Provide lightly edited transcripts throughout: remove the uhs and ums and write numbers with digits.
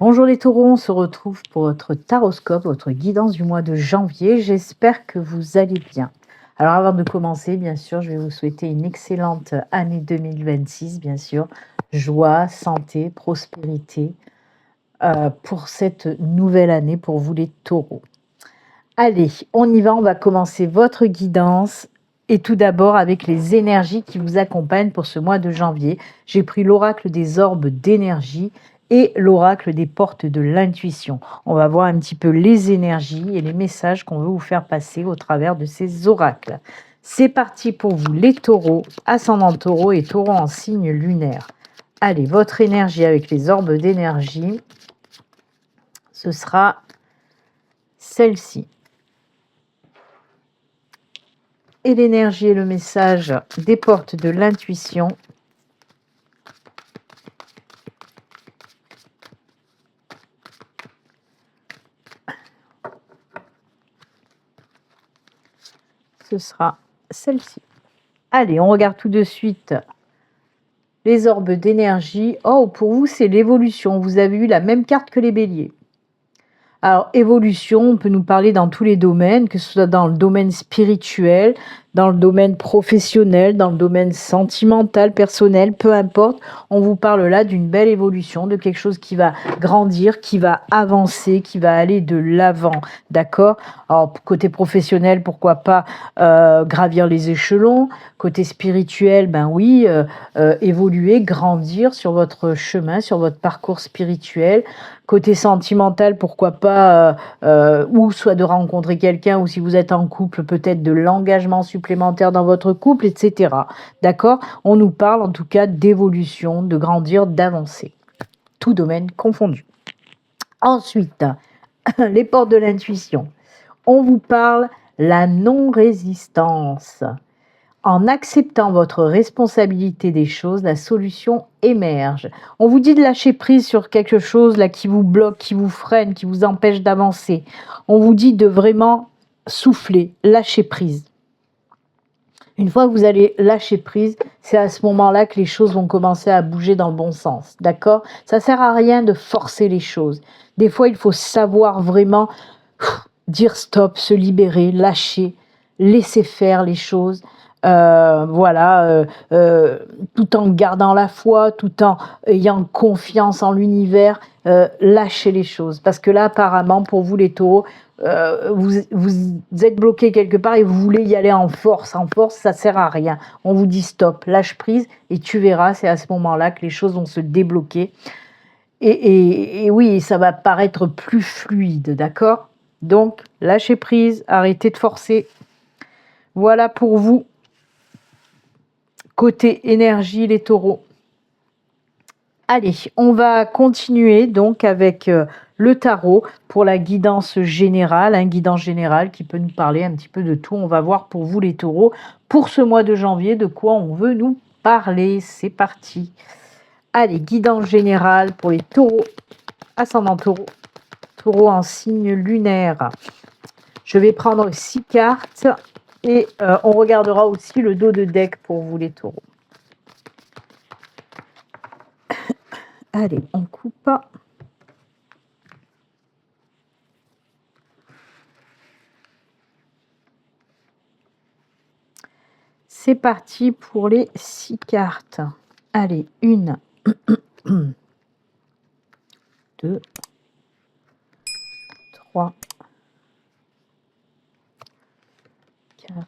Bonjour les taureaux, on se retrouve pour votre taroscope, votre guidance du mois de janvier. J'espère que vous allez bien. Alors avant de commencer, bien sûr, je vais vous souhaiter une excellente année 2026, bien sûr. Joie, santé, prospérité pour cette nouvelle année pour vous les taureaux. Allez, on y va, on va commencer votre guidance. Et tout d'abord avec les énergies qui vous accompagnent pour ce mois de janvier. J'ai pris l'oracle des orbes d'énergie et l'oracle des portes de l'intuition. On va voir un petit peu les énergies et les messages qu'on veut vous faire passer au travers de ces oracles. C'est parti pour vous les taureaux, ascendant taureau et taureau en signe lunaire. Allez, votre énergie avec les orbes d'énergie, ce sera celle-ci. Et l'énergie et le message des portes de l'intuition. Ce sera celle-ci. Allez, on regarde tout de suite les orbes d'énergie. Oh, pour vous, c'est l'évolution. Vous avez eu la même carte que les béliers. Alors, évolution, on peut nous parler dans tous les domaines, que ce soit dans le domaine spirituel, dans le domaine professionnel, dans le domaine sentimental, personnel, peu importe. On vous parle là d'une belle évolution, de quelque chose qui va grandir, qui va avancer, qui va aller de l'avant, d'accord? Alors, côté professionnel, pourquoi pas gravir les échelons. Côté spirituel, ben oui, évoluer, grandir sur votre chemin, sur votre parcours spirituel. Côté sentimental, pourquoi pas, ou soit de rencontrer quelqu'un, ou si vous êtes en couple, peut-être de l'engagement supplémentaire dans votre couple, etc. D'accord? On nous parle en tout cas d'évolution, de grandir, d'avancer. Tout domaine confondu. Ensuite, les portes de l'intuition. On vous parle la non-résistance. En acceptant votre responsabilité des choses, la solution émerge. On vous dit de lâcher prise sur quelque chose là qui vous bloque, qui vous freine, qui vous empêche d'avancer. On vous dit de vraiment souffler, lâcher prise. Une fois que vous allez lâcher prise, c'est à ce moment-là que les choses vont commencer à bouger dans le bon sens. D'accord? Ça ne sert à rien de forcer les choses. Des fois, il faut savoir vraiment dire stop, se libérer, lâcher, laisser faire les choses. Tout en gardant la foi, tout en ayant confiance en l'univers, lâchez les choses. Parce que là, apparemment, pour vous les taureaux, vous êtes bloqué quelque part et vous voulez y aller en force, ça sert à rien. On vous dit stop, lâche prise et tu verras, c'est à ce moment-là que les choses vont se débloquer. Et oui, ça va paraître plus fluide, d'accord? Donc, lâchez prise, arrêtez de forcer. Voilà pour vous. Côté énergie, les taureaux. Allez, on va continuer donc avec le tarot pour la guidance générale, guidance générale qui peut nous parler un petit peu de tout. On va voir pour vous les taureaux, pour ce mois de janvier, de quoi on veut nous parler. C'est parti. Allez, guidance générale pour les taureaux, ascendant taureau, taureau en signe lunaire. Je vais prendre 6 cartes. Et on regardera aussi le dos de deck pour vous les taureaux. Allez, on coupe. C'est parti pour les 6 cartes. Allez, 1, 2, 3, 4,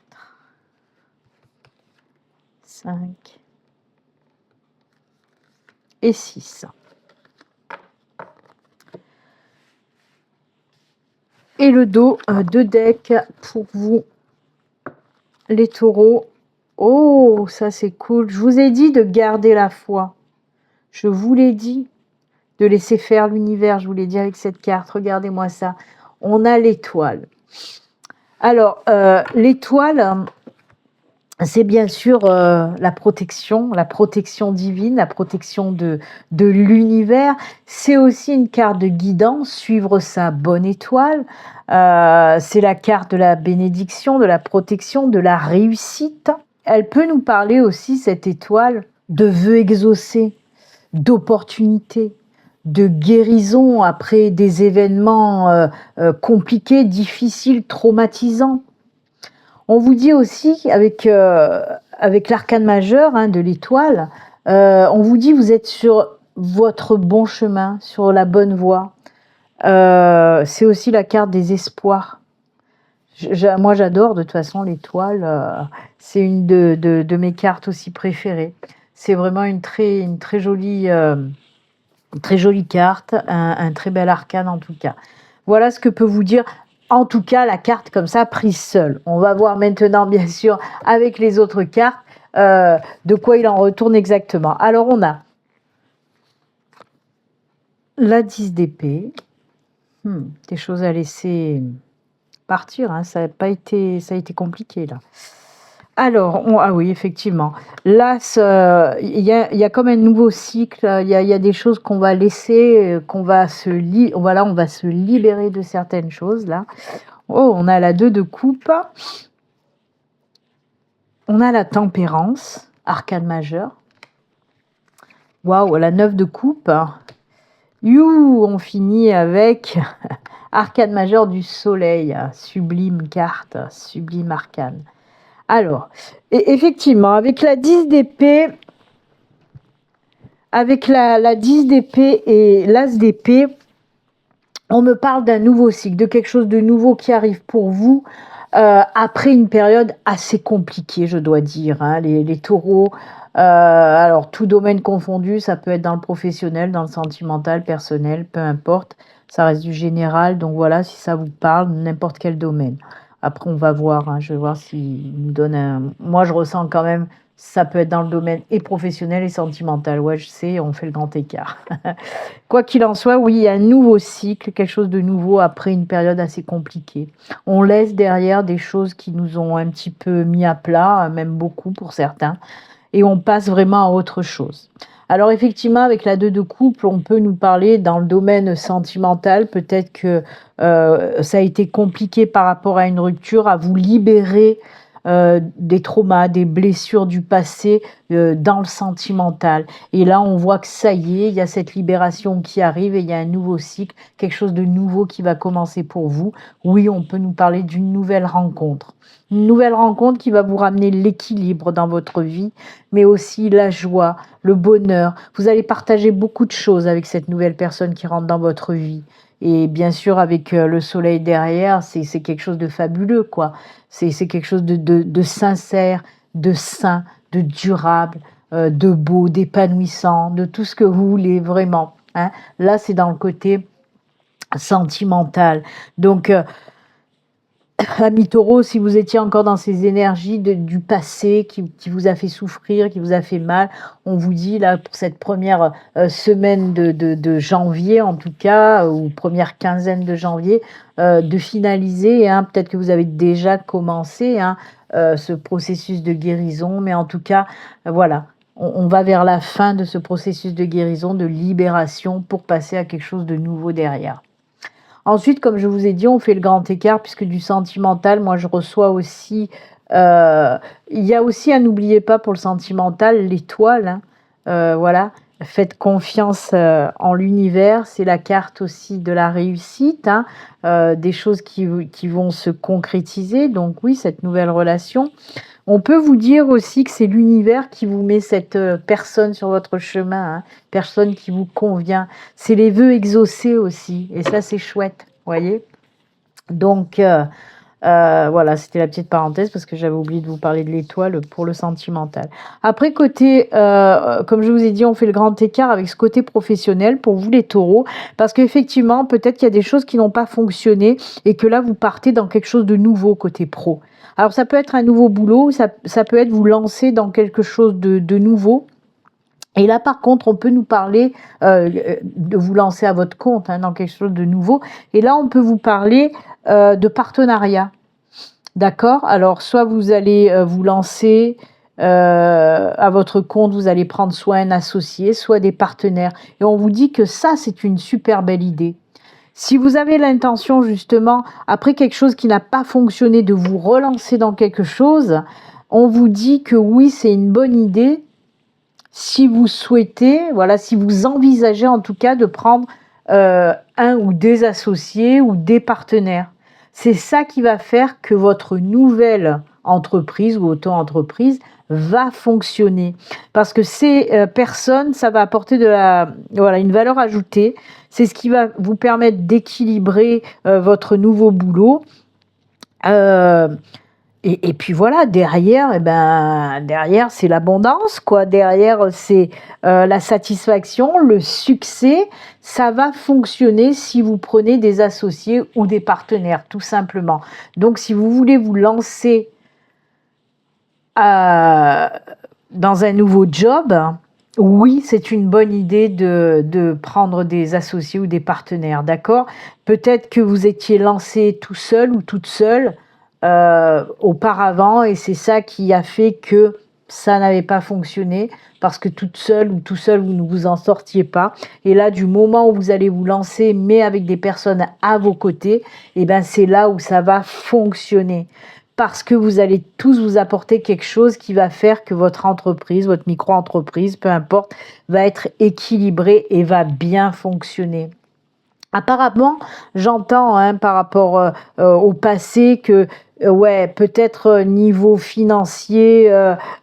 5 et 6. Et le dos de deck pour vous, les taureaux. Oh, ça c'est cool. Je vous ai dit de garder la foi. Je vous l'ai dit de laisser faire l'univers. Je vous l'ai dit avec cette carte. Regardez-moi ça. On a l'étoile. Alors, l'étoile, c'est bien sûr la protection divine, la protection de l'univers. C'est aussi une carte de guidance, suivre sa bonne étoile. C'est la carte de la bénédiction, de la protection, de la réussite. Elle peut nous parler aussi, cette étoile, de vœux exaucés, d'opportunités, de guérison après des événements compliqués, difficiles, traumatisants. On vous dit aussi, avec l'arcane majeur de l'étoile, on vous dit vous êtes sur votre bon chemin, sur la bonne voie. C'est aussi la carte des espoirs. Moi, j'adore de toute façon l'étoile. C'est une de mes cartes aussi préférées. C'est vraiment une très jolie carte, un très bel arcane en tout cas. Voilà ce que peut vous dire, en tout cas, la carte comme ça, prise seule. On va voir maintenant, bien sûr, avec les autres cartes, de quoi il en retourne exactement. Alors, on a la 10 d'épée. Des choses à laisser partir, hein. Ça a été compliqué, là. Alors, ah oui, effectivement. Là, il y a comme un nouveau cycle. Il y a des choses qu'on va laisser, on va se libérer de certaines choses, là. Oh, on a la 2 de coupe. On a la tempérance, arcane majeur. Waouh, la 9 de coupe. On finit avec arcane majeur du soleil. Sublime carte, sublime arcane. Alors, effectivement, avec la 10 d'épée, avec la 10 d'épée et l'as d'épée, on me parle d'un nouveau cycle, de quelque chose de nouveau qui arrive pour vous après une période assez compliquée, je dois dire. Les taureaux, alors tout domaine confondu, ça peut être dans le professionnel, dans le sentimental, personnel, peu importe. Ça reste du général, donc voilà, si ça vous parle, n'importe quel domaine. Après, on va voir, je vais voir s'il nous donne un... Moi, je ressens quand même, ça peut être dans le domaine et professionnel et sentimental. Ouais, je sais, on fait le grand écart. Quoi qu'il en soit, oui, il y a un nouveau cycle, quelque chose de nouveau après une période assez compliquée. On laisse derrière des choses qui nous ont un petit peu mis à plat, même beaucoup pour certains, et on passe vraiment à autre chose. Alors effectivement, avec la 2 de couple, on peut nous parler dans le domaine sentimental. Peut-être que ça a été compliqué par rapport à une rupture, à vous libérer des traumas, des blessures du passé dans le sentimental. Et là, on voit que ça y est, il y a cette libération qui arrive et il y a un nouveau cycle, quelque chose de nouveau qui va commencer pour vous. Oui, on peut nous parler d'une nouvelle rencontre. Une nouvelle rencontre qui va vous ramener l'équilibre dans votre vie, mais aussi la joie, le bonheur. Vous allez partager beaucoup de choses avec cette nouvelle personne qui rentre dans votre vie. Et bien sûr, avec le soleil derrière, c'est quelque chose de fabuleux, quoi. C'est quelque chose de sincère, de sain, de durable, de beau, d'épanouissant, de tout ce que vous voulez vraiment. Là, c'est dans le côté sentimental. Donc, Ami Taureau, si vous étiez encore dans ces énergies du passé qui vous a fait souffrir, qui vous a fait mal, on vous dit là pour cette première semaine de janvier en tout cas, ou première quinzaine de janvier, de finaliser, peut-être que vous avez déjà commencé ce processus de guérison, mais en tout cas, voilà, on va vers la fin de ce processus de guérison, de libération pour passer à quelque chose de nouveau derrière. Ensuite, comme je vous ai dit, on fait le grand écart puisque du sentimental, moi je reçois aussi... il y a aussi, n'oubliez pas pour le sentimental, l'étoile. Voilà, faites confiance en l'univers. C'est la carte aussi de la réussite, des choses qui vont se concrétiser. Donc oui, cette nouvelle relation. On peut vous dire aussi que c'est l'univers qui vous met cette personne sur votre chemin, personne qui vous convient. C'est les vœux exaucés aussi, et ça c'est chouette, voyez. Donc voilà, c'était la petite parenthèse parce que j'avais oublié de vous parler de l'étoile pour le sentimental. Après côté, comme je vous ai dit, on fait le grand écart avec ce côté professionnel pour vous les taureaux, parce qu'effectivement, peut-être qu'il y a des choses qui n'ont pas fonctionné et que là vous partez dans quelque chose de nouveau côté pro. Alors ça peut être un nouveau boulot, ça peut être vous lancer dans quelque chose de nouveau. Et là, par contre, on peut nous parler de vous lancer à votre compte dans quelque chose de nouveau. Et là, on peut vous parler de partenariat. D'accord? Alors, soit vous allez vous lancer à votre compte, vous allez prendre soit un associé, soit des partenaires. Et on vous dit que ça, c'est une super belle idée. Si vous avez l'intention, justement, après quelque chose qui n'a pas fonctionné, de vous relancer dans quelque chose, on vous dit que oui, c'est une bonne idée. si vous souhaitez, voilà, si vous envisagez en tout cas de prendre un ou des associés ou des partenaires. C'est ça qui va faire que votre nouvelle entreprise ou auto-entreprise va fonctionner. Parce que ces personnes, ça va apporter voilà, une valeur ajoutée. C'est ce qui va vous permettre d'équilibrer votre nouveau boulot. Et puis voilà, derrière, derrière c'est l'abondance, quoi. Derrière, c'est la satisfaction, le succès. Ça va fonctionner si vous prenez des associés ou des partenaires, tout simplement. Donc, si vous voulez vous lancer dans un nouveau job, oui, c'est une bonne idée de prendre des associés ou des partenaires, d'accord? Peut-être que vous étiez lancé tout seul ou toute seule auparavant et c'est ça qui a fait que ça n'avait pas fonctionné parce que toute seule ou tout seul vous ne vous en sortiez pas. Et là, du moment où vous allez vous lancer mais avec des personnes à vos côtés, et ben c'est là où ça va fonctionner. Parce que vous allez tous vous apporter quelque chose qui va faire que votre entreprise, votre micro-entreprise, peu importe, va être équilibrée et va bien fonctionner. Apparemment, j'entends par rapport au passé que ouais, peut-être niveau financier,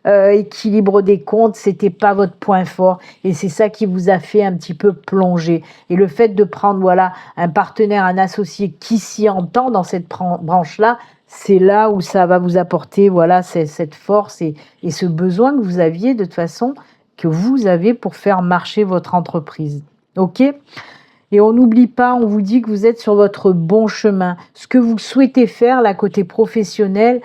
équilibre des comptes, c'était pas votre point fort et c'est ça qui vous a fait un petit peu plonger. Et le fait de prendre voilà un partenaire, un associé qui s'y entend dans cette branche-là, c'est là où ça va vous apporter voilà cette force et ce besoin que vous aviez de toute façon que vous avez pour faire marcher votre entreprise. Ok ? Et on n'oublie pas, on vous dit que vous êtes sur votre bon chemin. Ce que vous souhaitez faire, là, côté professionnel,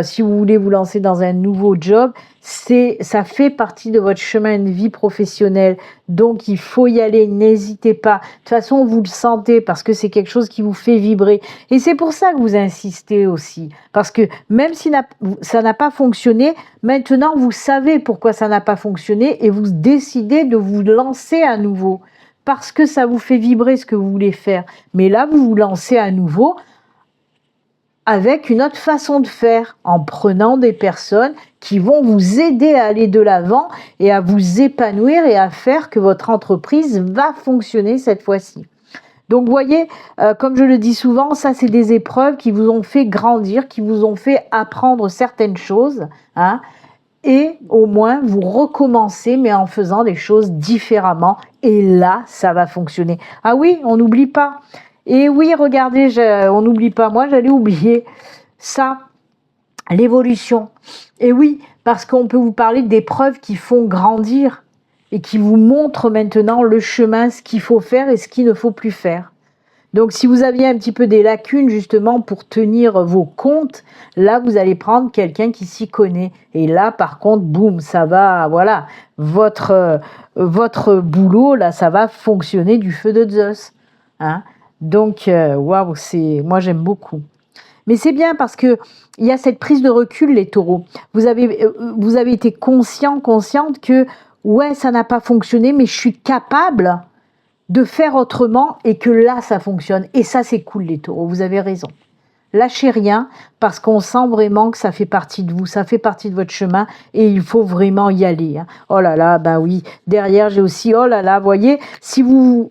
si vous voulez vous lancer dans un nouveau job, ça fait partie de votre chemin de vie professionnelle. Donc, il faut y aller, n'hésitez pas. De toute façon, vous le sentez parce que c'est quelque chose qui vous fait vibrer. Et c'est pour ça que vous insistez aussi. Parce que même si ça n'a pas fonctionné, maintenant, vous savez pourquoi ça n'a pas fonctionné et vous décidez de vous lancer à nouveau. Parce que ça vous fait vibrer ce que vous voulez faire. Mais là, vous vous lancez à nouveau avec une autre façon de faire, en prenant des personnes qui vont vous aider à aller de l'avant et à vous épanouir et à faire que votre entreprise va fonctionner cette fois-ci. Donc, vous voyez, comme je le dis souvent, ça, c'est des épreuves qui vous ont fait grandir, qui vous ont fait apprendre certaines choses, hein. Et au moins, vous recommencez, mais en faisant des choses différemment. Et là, ça va fonctionner. Ah oui, on n'oublie pas. Et oui, regardez, on n'oublie pas. Moi, j'allais oublier ça, l'évolution. Et oui, parce qu'on peut vous parler d'épreuves qui font grandir et qui vous montrent maintenant le chemin, ce qu'il faut faire et ce qu'il ne faut plus faire. Donc, si vous aviez un petit peu des lacunes justement pour tenir vos comptes, là, vous allez prendre quelqu'un qui s'y connaît. Et là, par contre, boum, ça va, voilà, votre boulot, là, ça va fonctionner du feu de Zeus. Hein. Donc, waouh, moi, j'aime beaucoup. Mais c'est bien parce que il y a cette prise de recul, les taureaux. Vous avez été consciente que, ouais, ça n'a pas fonctionné, mais je suis capable de faire autrement et que là, ça fonctionne. Et ça, c'est cool, les taureaux, vous avez raison. Lâchez rien parce qu'on sent vraiment que ça fait partie de vous, ça fait partie de votre chemin et il faut vraiment y aller. Hein. Oh là là, ben oui, derrière j'ai aussi, oh là là, voyez, si vous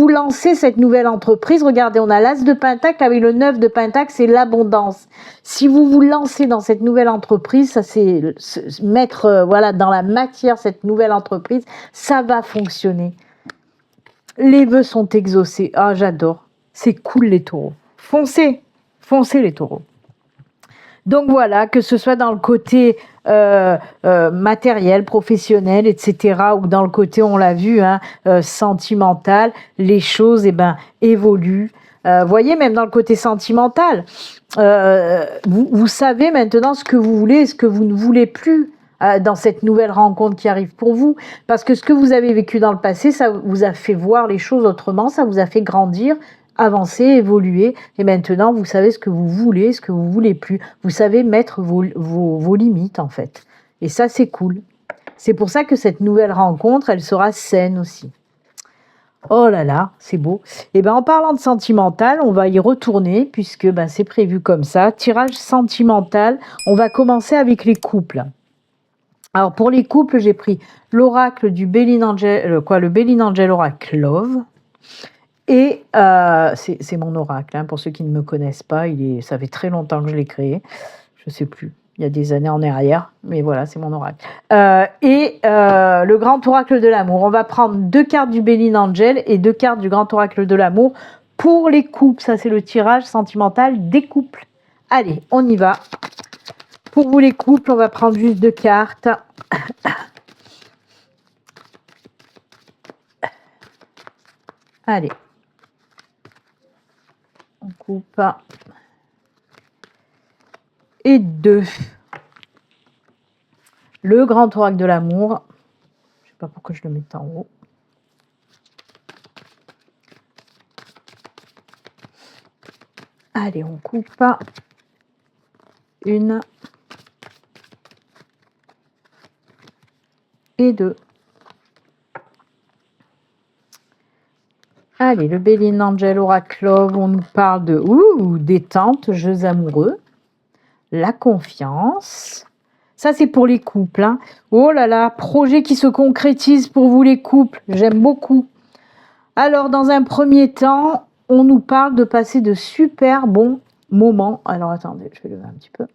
lancez cette nouvelle entreprise, regardez, on a l'as de Pentacle avec le 9 de Pentacle, c'est l'abondance. Si vous vous lancez dans cette nouvelle entreprise, ça c'est mettre voilà, dans la matière cette nouvelle entreprise, ça va fonctionner. Les vœux sont exaucés. Ah, j'adore. C'est cool, les taureaux. Foncez les taureaux. Donc voilà, que ce soit dans le côté matériel, professionnel, etc., ou dans le côté, on l'a vu, hein, sentimental, les choses évoluent. Voyez, même dans le côté sentimental, vous savez maintenant ce que vous voulez et ce que vous ne voulez plus dans cette nouvelle rencontre qui arrive pour vous. Parce que ce que vous avez vécu dans le passé, ça vous a fait voir les choses autrement, ça vous a fait grandir, avancer, évoluer. Et maintenant, vous savez ce que vous voulez, ce que vous voulez plus. Vous savez mettre vos limites, en fait. Et ça, c'est cool. C'est pour ça que cette nouvelle rencontre, elle sera saine aussi. Oh là là, c'est beau. Et en parlant de sentimental, on va y retourner puisque c'est prévu comme ça. Tirage sentimental, on va commencer avec les couples. Alors, pour les couples, j'ai pris l'oracle du Béline Angel, le Béline Angel Oracle Love. Et c'est mon oracle, hein, pour ceux qui ne me connaissent pas, ça fait très longtemps que je l'ai créé. Je ne sais plus, il y a des années en arrière, mais voilà, c'est mon oracle. Le grand oracle de l'amour. On va prendre 2 cartes du Béline Angel et 2 cartes du grand oracle de l'amour pour les couples. Ça, c'est le tirage sentimental des couples. Allez, on y va. Pour vous les couples, on va prendre juste 2 cartes. Allez. On coupe. Et 2. Le grand oracle de l'amour. Je ne sais pas pourquoi je le mets en haut. Allez, on coupe. 1 et 2. Allez, le Béline Angel Oracle Love, on nous parle de détente, jeux amoureux, la confiance. Ça, c'est pour les couples. Hein. Oh là là, projet qui se concrétise pour vous les couples. J'aime beaucoup. Alors, dans un premier temps, on nous parle de passer de super bons moments. Alors, attendez, je vais lever un petit peu.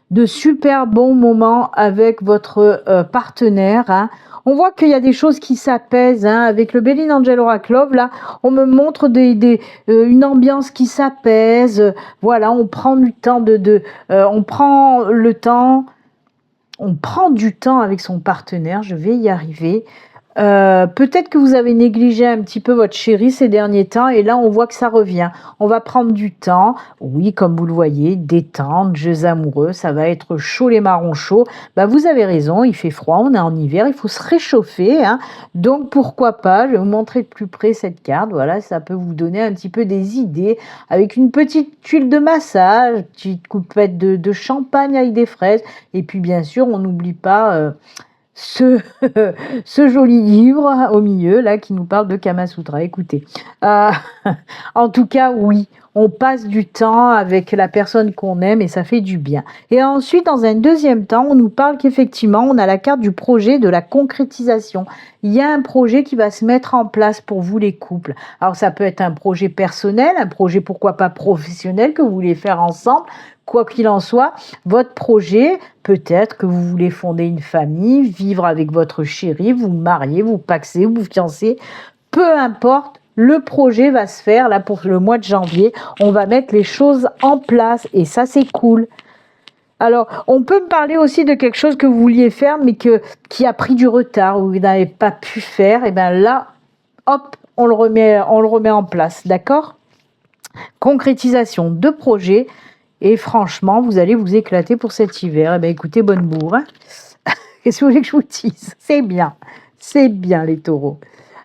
De super bons moments avec votre partenaire. Hein. On voit qu'il y a des choses qui s'apaisent. Hein. Avec le Béline Angel Oracle Love, là, on me montre une ambiance qui s'apaise. Voilà, on prend du temps on prend du temps avec son partenaire. Je vais y arriver. Peut-être que vous avez négligé un petit peu votre chéri ces derniers temps et là on voit que ça revient. On va prendre du temps, oui, comme vous le voyez, détente, jeux amoureux, ça va être chaud, les marrons chauds. Bah, vous avez raison, il fait froid, on est en hiver, il faut se réchauffer, hein. Donc pourquoi pas, je vais vous montrer de plus près cette carte. Voilà, ça peut vous donner un petit peu des idées avec une petite tuile de massage, une petite coupette de champagne avec des fraises et puis bien sûr on n'oublie pas ce joli livre au milieu là qui nous parle de Kama Sutra. Écoutez, en tout cas, oui, on passe du temps avec la personne qu'on aime et ça fait du bien. Et ensuite, dans un deuxième temps, on nous parle qu'effectivement, on a la carte du projet de la concrétisation. Il y a un projet qui va se mettre en place pour vous les couples. Alors, ça peut être un projet personnel, un projet pourquoi pas professionnel que vous voulez faire ensemble. Quoi qu'il en soit, votre projet, peut-être que vous voulez fonder une famille, vivre avec votre chéri, vous marier, vous paxer, vous fiancer, peu importe, le projet va se faire. Là, pour le mois de janvier, on va mettre les choses en place et ça, c'est cool. Alors, on peut me parler aussi de quelque chose que vous vouliez faire, mais qui a pris du retard ou vous n'avez pas pu faire. Et bien là, hop, on le remet en place, d'accord? Concrétisation de projet. Et franchement, vous allez vous éclater pour cet hiver. Eh bien, écoutez, bonne bourre. Hein. Qu'est-ce que vous voulez que je vous dise? C'est bien les taureaux.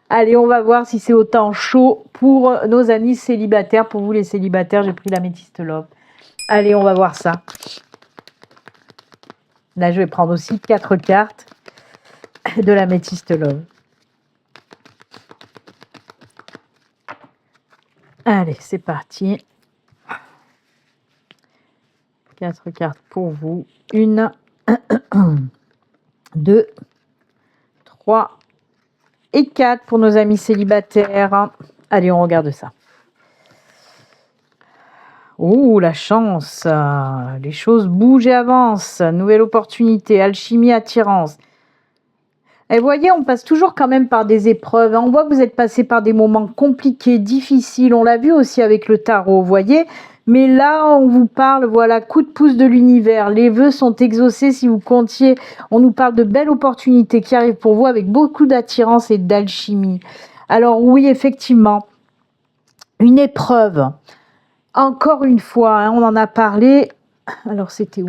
Allez, on va voir si c'est autant chaud pour nos amis célibataires. Pour vous les célibataires, j'ai pris l'améthyste love. Allez, on va voir ça. Là, je vais prendre aussi 4 cartes de l'améthyste love. Allez, c'est parti. 4 cartes pour vous. 1, 2, 3 et 4 pour nos amis célibataires. Allez, on regarde ça. Oh, la chance. Les choses bougent et avancent. Nouvelle opportunité, alchimie, attirance. Et vous voyez, on passe toujours quand même par des épreuves. On voit que vous êtes passé par des moments compliqués, difficiles. On l'a vu aussi avec le tarot, vous voyez. Mais là, on vous parle, voilà, coup de pouce de l'univers. Les vœux sont exaucés si vous comptiez. On nous parle de belles opportunités qui arrivent pour vous avec beaucoup d'attirance et d'alchimie. Alors oui, effectivement, une épreuve. Encore une fois, hein, on en a parlé. Alors, c'était où ?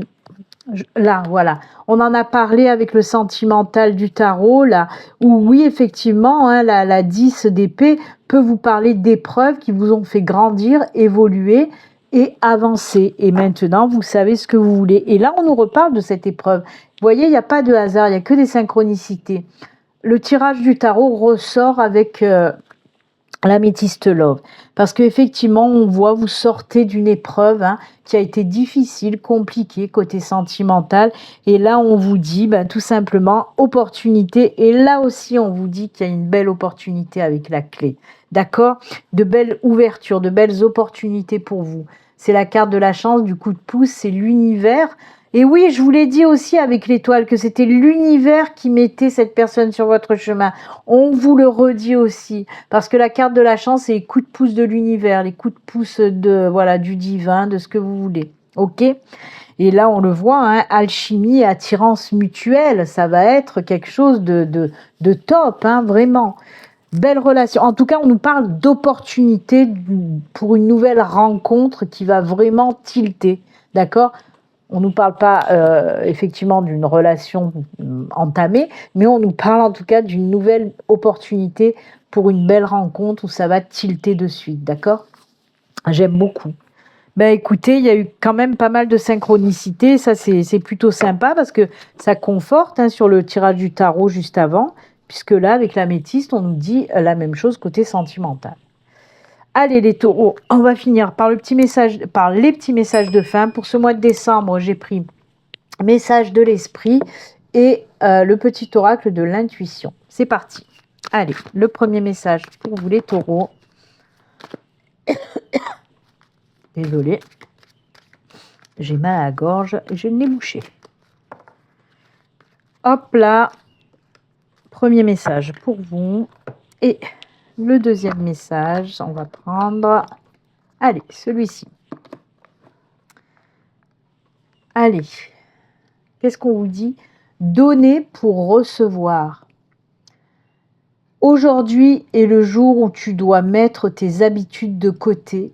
Là, voilà. On en a parlé avec le sentimental du tarot, là, où oui, effectivement, hein, la 10 d'épée peut vous parler d'épreuves qui vous ont fait grandir, évoluer et avancer. Et maintenant, vous savez ce que vous voulez. Et là, on nous reparle de cette épreuve. Vous voyez, il n'y a pas de hasard, il n'y a que des synchronicités. Le tirage du tarot ressort avec l'améthyste love, parce qu'effectivement on voit vous sortez d'une épreuve qui a été difficile, compliquée côté sentimental, et là on vous dit tout simplement opportunité, et là aussi on vous dit qu'il y a une belle opportunité avec la clé, d'accord, de belles ouvertures, de belles opportunités pour vous. C'est la carte de la chance, du coup de pouce, c'est l'univers. Et oui, je vous l'ai dit aussi avec l'étoile que c'était l'univers qui mettait cette personne sur votre chemin. On vous le redit aussi, parce que la carte de la chance, c'est les coups de pouce de l'univers, les coups de pouce de voilà du divin, de ce que vous voulez. Ok ? Et là, on le voit, alchimie et attirance mutuelle, ça va être quelque chose de top, vraiment. Belle relation. En tout cas, on nous parle d'opportunité pour une nouvelle rencontre qui va vraiment tilter. D'accord ? On ne nous parle pas effectivement d'une relation entamée, mais on nous parle en tout cas d'une nouvelle opportunité pour une belle rencontre où ça va tilter de suite, d'accord? J'aime beaucoup. Écoutez, il y a eu quand même pas mal de synchronicité, ça c'est plutôt sympa parce que ça conforte sur le tirage du tarot juste avant, puisque là, avec l'améthyste, on nous dit la même chose côté sentimental. Allez les taureaux, on va finir par les petits messages de fin. Pour ce mois de décembre, j'ai pris message de l'esprit et le petit oracle de l'intuition. C'est parti. Allez, le premier message pour vous les taureaux. Désolée, j'ai mal à la gorge et je n'ai bouché. Hop là, premier message pour vous. Et le deuxième message, on va prendre... Allez, celui-ci. Allez, qu'est-ce qu'on vous dit? Donner pour recevoir. Aujourd'hui est le jour où tu dois mettre tes habitudes de côté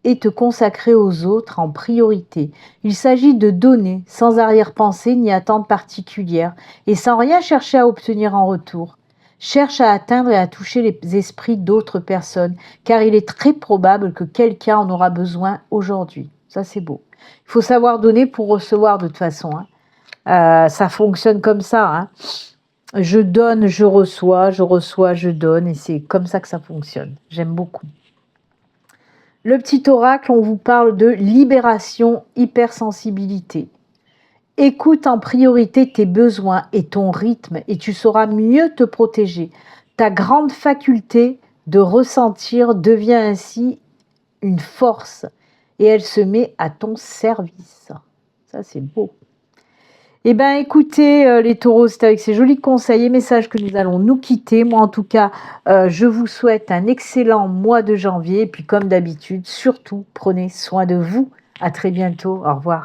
et te consacrer aux autres en priorité. Il s'agit de donner sans arrière-pensée ni attente particulière et sans rien chercher à obtenir en retour. Cherche à atteindre et à toucher les esprits d'autres personnes, car il est très probable que quelqu'un en aura besoin aujourd'hui. Ça, c'est beau. Il faut savoir donner pour recevoir de toute façon. Ça fonctionne comme ça. Je donne, je reçois, je donne, et c'est comme ça que ça fonctionne. J'aime beaucoup. Le petit oracle, on vous parle de libération, hypersensibilité. Écoute en priorité tes besoins et ton rythme et tu sauras mieux te protéger. Ta grande faculté de ressentir devient ainsi une force et elle se met à ton service. Ça, c'est beau. Écoutez, les taureaux, c'est avec ces jolis conseils et messages que nous allons nous quitter. Moi, en tout cas, je vous souhaite un excellent mois de janvier. Et puis, comme d'habitude, surtout, prenez soin de vous. À très bientôt. Au revoir.